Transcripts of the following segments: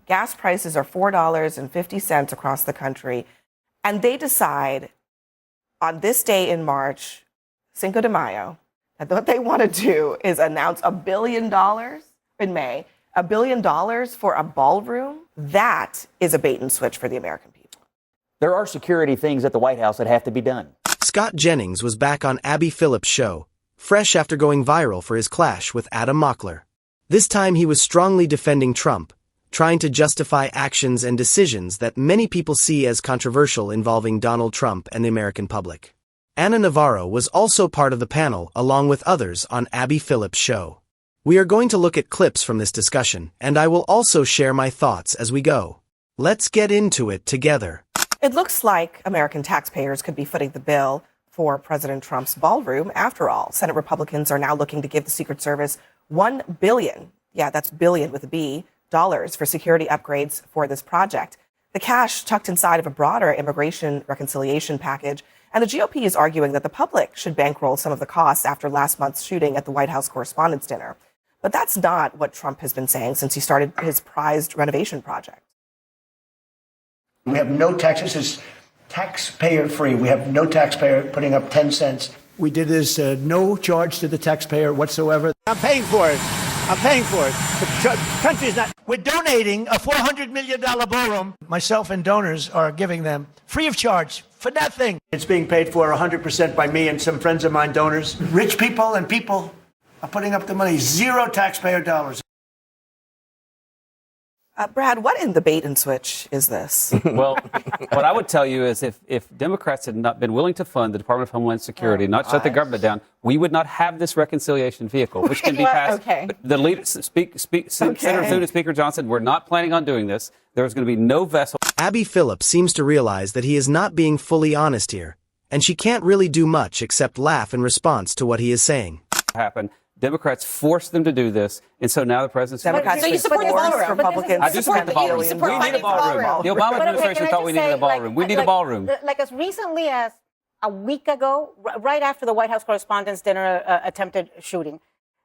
Gas prices are $4.50 across the country. And they decide on this day in March, Cinco de Mayo, that what they want to do is announce $1 billion in May, $1 billion for a ballroom. That is a bait and switch for the American people. There are security things at the White House that have to be done. Scott Jennings was back on Phillip's show, fresh after going viral for his clash with Adam Mockler. This time he was strongly defending Trump, trying to justify actions and decisions that many people see as controversial involving Donald Trump and the American public. Ana Navarro was also part of the panel along with others on Phillip's show. We are going to look at clips from this discussion, and I will also share my thoughts as we go. Let's get into it together. It looks like American taxpayers could be footing the bill for President Trump's ballroom. After all, Senate Republicans are now looking to give the Secret Service $1 billion, yeah, that's billion with a B, dollars for security upgrades for this project. The cash tucked inside of a broader immigration reconciliation package, and the GOP is arguing that the public should bankroll some of the costs after last month's shooting at the White House Correspondents' Dinner. But that's not what Trump has been saying since he started his prized renovation project. We have no taxes. This is taxpayer-free. We have no taxpayer putting up 10 cents. We did this no charge to the taxpayer whatsoever. I'm paying for it. I'm paying for it. The country is not. We're donating a $400 million ballroom. Myself and donors are giving them free of charge for nothing. It's being paid for 100% by me and some friends of mine, donors. Rich people and people are putting up the money. Zero taxpayer dollars. Brad, what in the bait and switch is this? Well, what I would tell you is if Democrats had not been willing to fund the Department of Homeland Security, not shut the government down, we would not have this reconciliation vehicle, which can be passed. Okay. The leader, Senator Thune and Speaker Johnson, we're not planning on doing this. There's going to be no vessel. Phillip seems to realize that he is not being fully honest here, and she can't really do much except laugh in response to what he is saying. Happen. Democrats forced them to do this, and so now the president's... Democrats so you support the ballroom. Republicans. I just support the ballroom. We need a ballroom. The Obama administration thought we needed a ballroom. We need a ballroom. Like as recently as a week ago, right after the White House Correspondents' Dinner attempted shooting,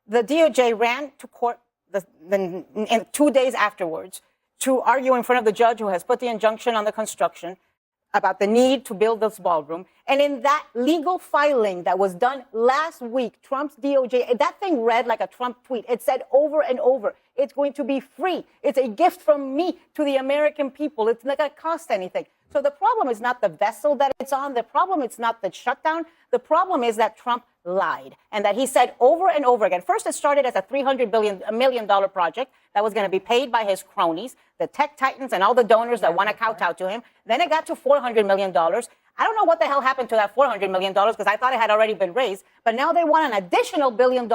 the DOJ ran to court 2 days afterwards to argue in front of the judge who has put the injunction on the construction about the need to build this ballroom. And in that legal filing that was done last week, Trump's DOJ, that thing read like a Trump tweet. It said over and over, it's going to be free. It's a gift from me to the American people. It's not going to cost anything. So the problem is not the vessel that it's on. The problem is not the shutdown. The problem is that Trump lied and that he said over and over again. First, it started as a $300 million project that was going to be paid by his cronies, the tech titans and all the donors that want to kowtow to him. Then it got to $400 million. I don't know what the hell happened to that $400 million because I thought it had already been raised. But now they want an additional $1 billion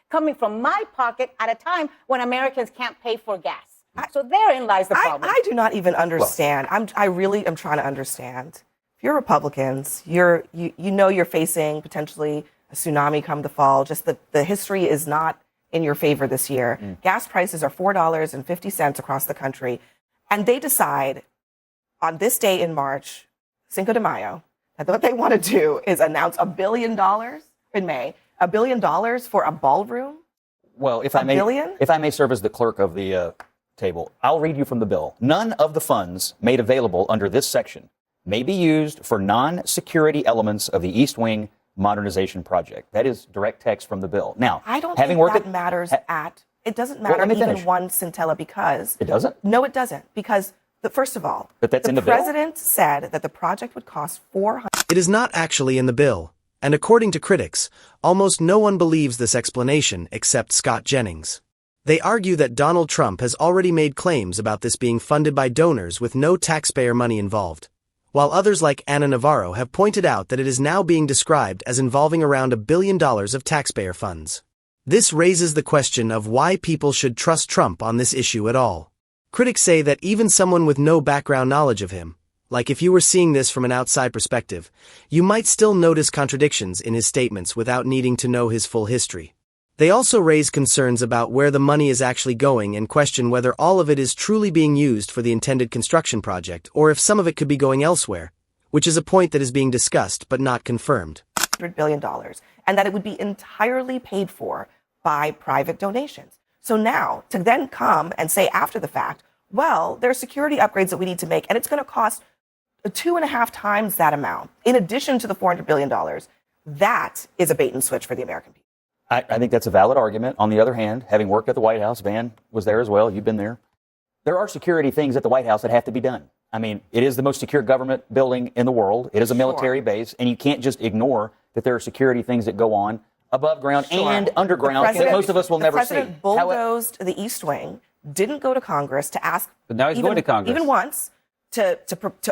coming from my pocket at a time when Americans can't pay for gas. So therein lies the problem. I do not even understand. I really am trying to understand. If you're Republicans, you know you're facing potentially a tsunami come the fall. Just the history is not in your favor this year. Gas prices are $4.50 across the country. And they decide on this day in March, Cinco de Mayo, that what they want to do is announce $1 billion in May, $1 billion for a ballroom. Well, if I may serve as the clerk of the table, I'll read you from the bill. None of the funds made available under this section may be used for non-security elements of the East Wing modernization project. That is direct text from the bill. Now, I don't think that matters it doesn't matter even one scintilla because... It doesn't? No, it doesn't. Because, first of all, but that's in the bill? President said that the project would cost $400... It is not actually in the bill. And according to critics, almost no one believes this explanation except Scott Jennings. They argue that Donald Trump has already made claims about this being funded by donors with no taxpayer money involved, while others like Ana Navarro have pointed out that it is now being described as involving around $1 billion of taxpayer funds. This raises the question of why people should trust Trump on this issue at all. Critics say that even someone with no background knowledge of him, like if you were seeing this from an outside perspective, you might still notice contradictions in his statements without needing to know his full history. They also raise concerns about where the money is actually going and question whether all of it is truly being used for the intended construction project or if some of it could be going elsewhere, which is a point that is being discussed but not confirmed. $100 billion, and that it would be entirely paid for by private donations. So now, to then come and say after the fact, well, there are security upgrades that we need to make, and it's going to cost 2.5 times that amount, in addition to the $400 billion. That is a bait and switch for the American people. I think that's a valid argument. On the other hand, having worked at the White House, Van was there as well. You've been there. There are security things at the White House that have to be done. I mean, it is the most secure government building in the world. It is a military base, and you can't just ignore that there are security things that go on above ground and underground that most of us will never see. The president bulldozed the East Wing, didn't go to Congress to ask. But now he's going to Congress. Even once to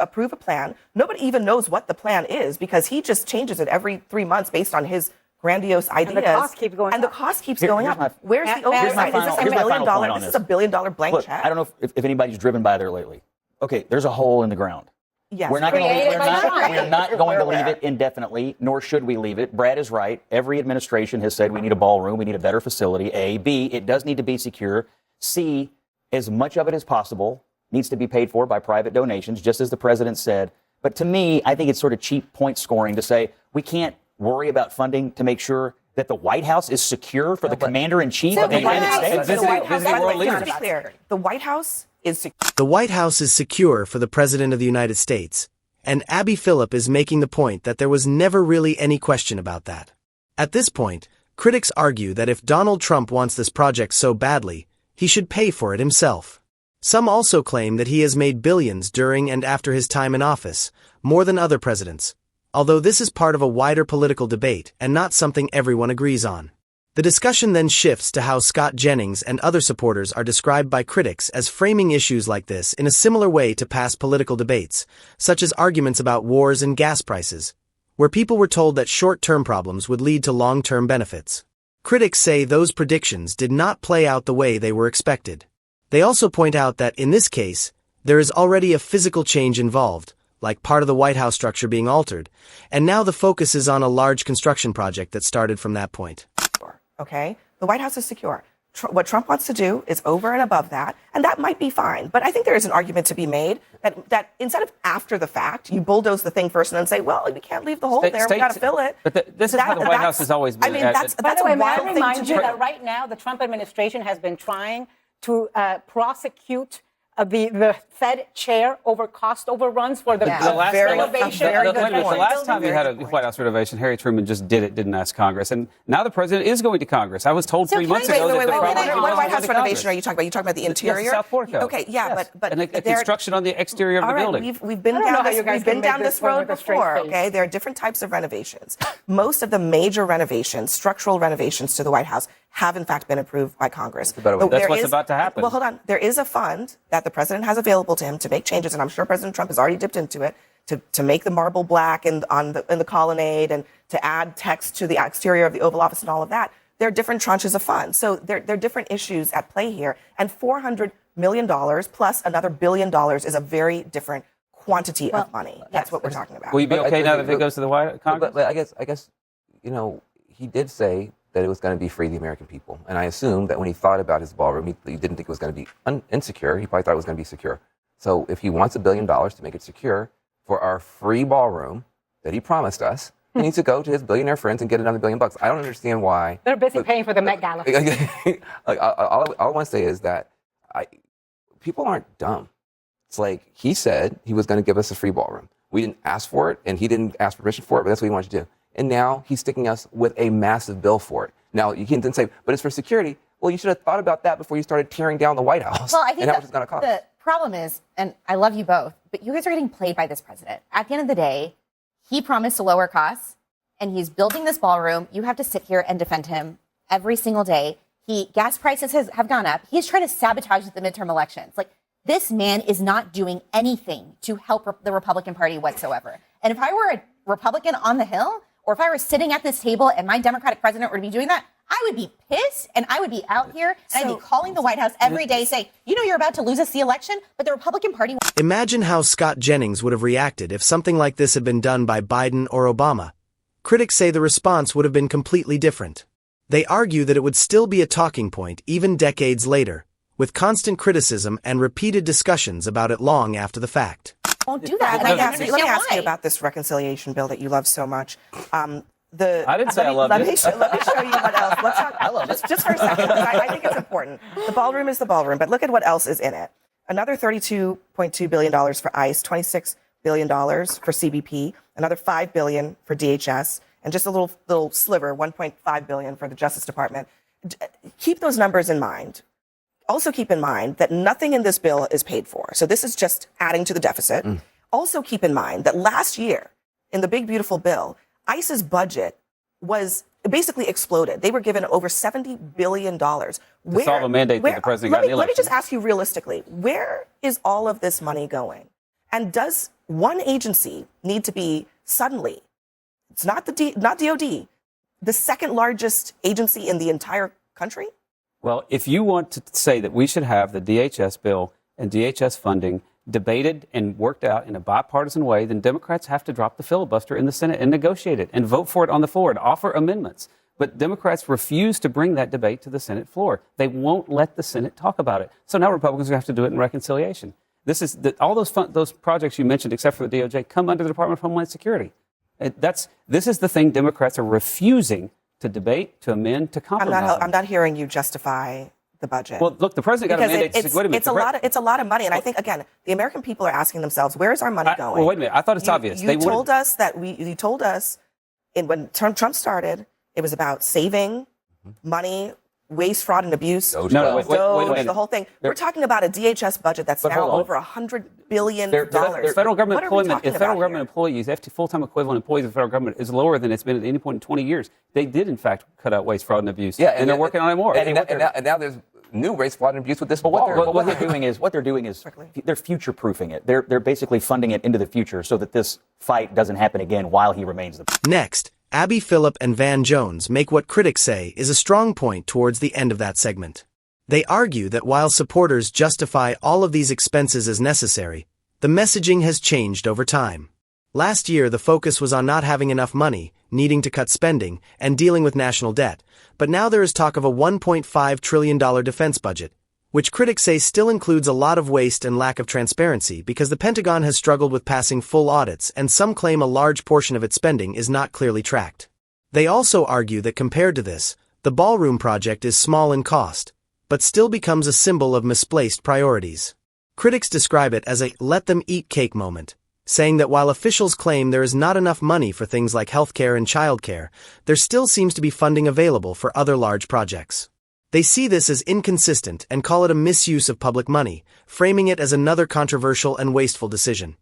approve a plan. Nobody even knows what the plan is because he just changes it every 3 months based on his grandiose ideas. And the cost keeps going up. And the cost keeps going up. Where's the oversight? Is this $1 billion? This is $1 billion blank Look, check. I don't know if anybody's driven by there lately. Okay, there's a hole in the ground. Yes. We're not going to leave it indefinitely, nor should we leave it. Brad is right. Every administration has said we need a ballroom, we need a better facility. A. B, it does need to be secure. C, as much of it as possible needs to be paid for by private donations, just as the president said. But to me, I think it's sort of cheap point scoring to say we can't worry about funding to make sure that the White House is secure for the commander-in-chief of the United States. Let's be clear. The White House is secure. The White House is secure for the President of the United States, and Abby Phillip is making the point that there was never really any question about that. At this point, critics argue that if Donald Trump wants this project so badly, he should pay for it himself. Some also claim that he has made billions during and after his time in office, more than other presidents, although this is part of a wider political debate and not something everyone agrees on. The discussion then shifts to how Scott Jennings and other supporters are described by critics as framing issues like this in a similar way to past political debates, such as arguments about wars and gas prices, where people were told that short-term problems would lead to long-term benefits. Critics say those predictions did not play out the way they were expected. They also point out that, in this case, there is already a physical change involved, like part of the White House structure being altered, and now the focus is on a large construction project that started from that point. Okay? The White House is secure. What Trump wants to do is over and above that, and that might be fine. But I think there is an argument to be made that instead of after the fact, you bulldoze the thing first and then say, well, we can't leave the hole there, we got to fill it. But this is how the White House has always been. I mean, that's By the way, a may I wild thing remind to you do. that right now the Trump administration has been trying to prosecute the Fed chair over cost overruns for the renovation. The last time we had a White House renovation, Harry Truman just did it, didn't ask Congress. And now the president is going to Congress. I was told 3 months ago that the problem what White House renovation are you talking about? You talking about the interior? Yes, the South Portico. Okay, yeah, yes. but and the construction on the exterior of the building. We've been down this road before. Okay, there are different types of renovations. Most of the major renovations, structural renovations to the White House, have in fact been approved by Congress. That's what's about to happen. Well, hold on. There is a fund that the president has available to him to make changes, and I'm sure President Trump has already dipped into it to make the marble black in the colonnade and to add text to the exterior of the Oval Office and all of that. There are different tranches of funds. So there are different issues at play here. And $400 million plus another $1 billion is a very different quantity of money. That's what we're talking about. Will you be okay now that it goes to the White Congress? But I guess, he did say that it was going to be free the American people. And I assume that when he thought about his ballroom, he didn't think it was going to be insecure. He probably thought it was going to be secure. So if he wants $1 billion to make it secure for our free ballroom that he promised us, he needs to go to his billionaire friends and get another $1 billion. I don't understand why. They're busy paying for the Met Gala. All I want to say is that people aren't dumb. It's like he said he was going to give us a free ballroom. We didn't ask for it, and he didn't ask permission for it, but that's what he wanted to do. And now he's sticking us with a massive bill for it. Now, you can't then say, but it's for security. Well, you should have thought about that before you started tearing down the White House. Well, I think and how much it's going to cost. The problem is, and I love you both, but you guys are getting played by this president. At the end of the day, he promised to lower costs, and he's building this ballroom. You have to sit here and defend him every single day. Gas prices have gone up. He's trying to sabotage the midterm elections. Like, this man is not doing anything to help the Republican Party whatsoever. And if I were a Republican on the Hill, or if I were sitting at this table and my Democratic president were to be doing that, I would be pissed and I would be out here and I'd be calling the White House every day saying, you're about to lose us the election, but the Republican Party... Imagine how Scott Jennings would have reacted if something like this had been done by Biden or Obama. Critics say the response would have been completely different. They argue that it would still be a talking point even decades later, with constant criticism and repeated discussions about it long after the fact. Won't do that. Let me ask you about this reconciliation bill that you love so much. I didn't say I loved it. Let me show you what else. Let's talk, just for a second, because I think it's important. The ballroom is the ballroom, but look at what else is in it. another $32.2 billion for ICE, $26 billion for CBP, another $5 billion for DHS, and just a little sliver, $1.5 billion for the Justice Department. Keep those numbers in mind. Also keep in mind that nothing in this bill is paid for. So this is just adding to the deficit. Also keep in mind that last year, in the big, beautiful bill, ICE's budget was basically exploded. They were given over $70 billion. To solve a mandate that the president got in the election. Let me just ask you realistically, where is all of this money going? And does one agency need to be suddenly, it's not not DOD, the second largest agency in the entire country? Well, if you want to say that we should have the DHS bill and DHS funding debated and worked out in a bipartisan way, then Democrats have to drop the filibuster in the Senate and negotiate it and vote for it on the floor and offer amendments. But Democrats refuse to bring that debate to the Senate floor. They won't let the Senate talk about it. So now Republicans have to do it in reconciliation. This is all those projects you mentioned, except for the DOJ, come under the Department of Homeland Security. This is the thing Democrats are refusing to debate, to amend, to compromise. I'm not hearing you justify the budget. Well, look, the president got a mandate. It's a lot of money, and I think again, the American people are asking themselves, where is our money going? Well, wait a minute. I thought it's obvious. You told us when Trump started, it was about saving money, waste, fraud, and abuse. Wait a minute. The whole thing. We're talking about a DHS budget that's now over $100 billion. Federal government employment, if federal government employees, full-time equivalent employees of the federal government is lower than it's been at any point in 20 years. They did, in fact, cut out waste, fraud, and abuse. Yeah, and they're working on it more. And now there's new waste, fraud, and abuse with this. But what they're doing is they're future-proofing it. They're basically funding it into the future so that this fight doesn't happen again while he remains the. Next, Abby Phillip and Van Jones make what critics say is a strong point towards the end of that segment. They argue that while supporters justify all of these expenses as necessary, the messaging has changed over time. Last year, the focus was on not having enough money, needing to cut spending, and dealing with national debt, but now there is talk of a $1.5 trillion defense budget, which critics say still includes a lot of waste and lack of transparency because the Pentagon has struggled with passing full audits and some claim a large portion of its spending is not clearly tracked. They also argue that compared to this, the Ballroom project is small in cost, but still becomes a symbol of misplaced priorities. Critics describe it as a let-them-eat-cake moment, saying that while officials claim there is not enough money for things like healthcare and childcare, there still seems to be funding available for other large projects. They see this as inconsistent and call it a misuse of public money, framing it as another controversial and wasteful decision.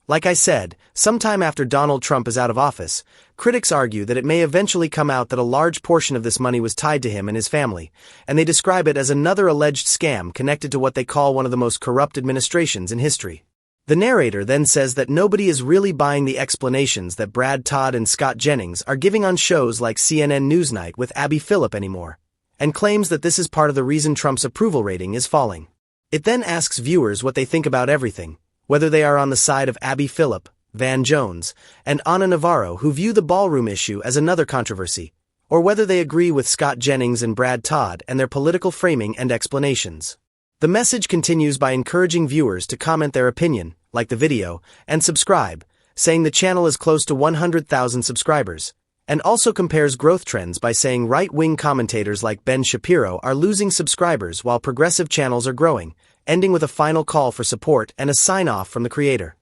Like I said, sometime after Donald Trump is out of office, critics argue that it may eventually come out that a large portion of this money was tied to him and his family, and they describe it as another alleged scam connected to what they call one of the most corrupt administrations in history. The narrator then says that nobody is really buying the explanations that Brad Todd and Scott Jennings are giving on shows like CNN Newsnight with Abby Phillip anymore, and claims that this is part of the reason Trump's approval rating is falling. It then asks viewers what they think about everything, whether they are on the side of Abby Phillip, Van Jones, and Ana Navarro who view the Ballroom issue as another controversy, or whether they agree with Scott Jennings and Brad Todd and their political framing and explanations. The message continues by encouraging viewers to comment their opinion, like the video, and subscribe, saying the channel is close to 100,000 subscribers, and also compares growth trends by saying right-wing commentators like Ben Shapiro are losing subscribers while progressive channels are growing, ending with a final call for support and a sign-off from the creator.